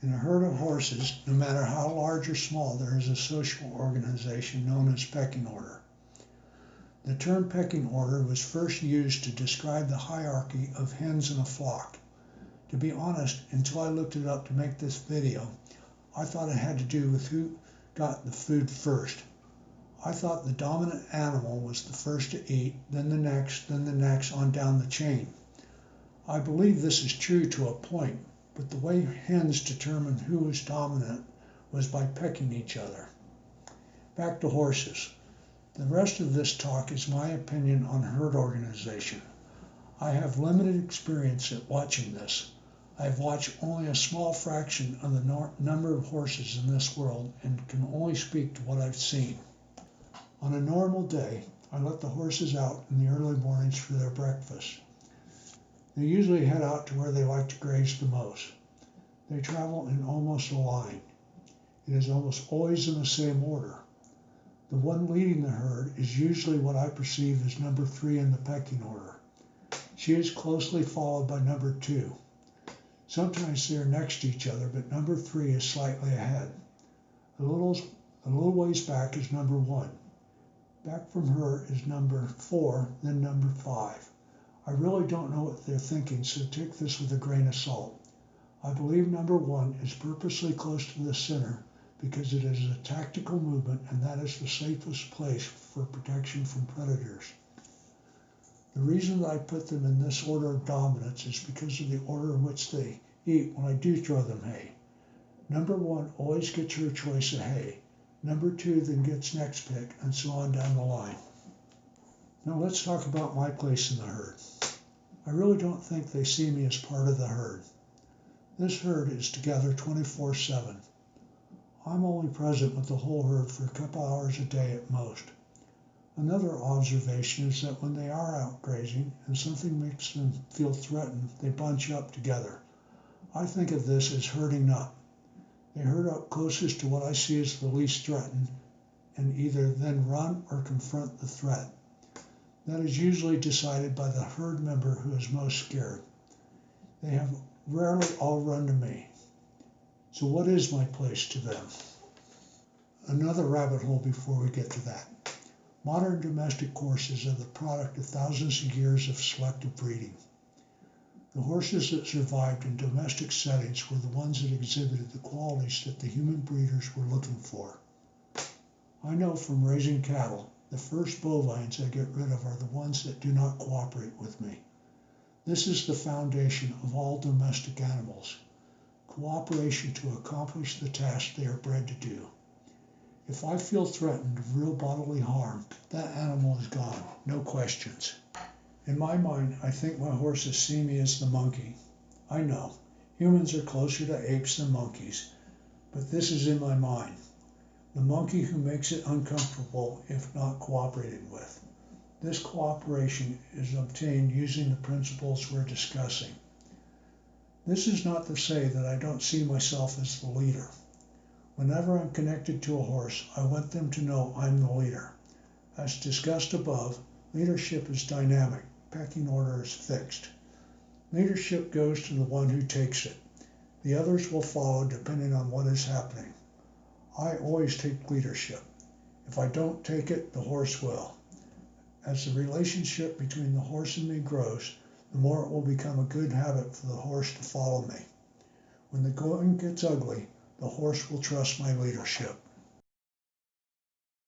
In a herd of horses, no matter how large or small, there is a social organization known as pecking order. The term pecking order was first used to describe the hierarchy of hens in a flock. To be honest, until I looked it up to make this video, I thought it had to do with who got the food first. I thought the dominant animal was the first to eat, then the next, on down the chain. I believe this is true to a point, but the way hens determined who was dominant was by pecking each other. Back to horses. The rest of this talk is my opinion on herd organization. I have limited experience at watching this. I have watched only a small fraction of the number of horses in this world and can only speak to what I've seen. On a normal day, I let the horses out in the early mornings for their breakfast. They usually head out to where they like to graze the most. They travel in almost a line. It is almost always in the same order. The one leading the herd is usually what I perceive as number 3 in the pecking order. She is closely followed by number 2. Sometimes they are next to each other, but number 3 is slightly ahead. A little ways back is number 1. Back from her is number 4, then number 5. I really don't know what they're thinking, so take this with a grain of salt. I believe number 1 is purposely close to the center because it is a tactical movement and that is the safest place for protection from predators. The reason that I put them in this order of dominance is because of the order in which they eat when I do throw them hay. Number 1 always gets her choice of hay. Number 2 then gets next pick, and so on down the line. Now let's talk about my place in the herd. I really don't think they see me as part of the herd. This herd is together 24/7. I'm only present with the whole herd for a couple hours a day at most. Another observation is that when they are out grazing and something makes them feel threatened, they bunch up together. I think of this as herding up. They herd up closest to what I see as the least threatened and either then run or confront the threat. That is usually decided by the herd member who is most scared. They have rarely all run to me. So what is my place to them? Another rabbit hole before we get to that. Modern domestic horses are the product of thousands of years of selective breeding. The horses that survived in domestic settings were the ones that exhibited the qualities that the human breeders were looking for. I know from raising cattle, the first bovines I get rid of are the ones that do not cooperate with me. This is the foundation of all domestic animals. Cooperation to accomplish the task they are bred to do. If I feel threatened of real bodily harm, that animal is gone, no questions. In my mind, I think my horses see me as the monkey. I know, humans are closer to apes than monkeys, but this is in my mind. The monkey who makes it uncomfortable if not cooperated with. This cooperation is obtained using the principles we're discussing. This is not to say that I don't see myself as the leader. Whenever I'm connected to a horse, I want them to know I'm the leader. As discussed above, leadership is dynamic. Pecking order is fixed. Leadership goes to the one who takes it. The others will follow depending on what is happening. I always take leadership. If I don't take it, the horse will. As the relationship between the horse and me grows, the more it will become a good habit for the horse to follow me. When the going gets ugly, the horse will trust my leadership.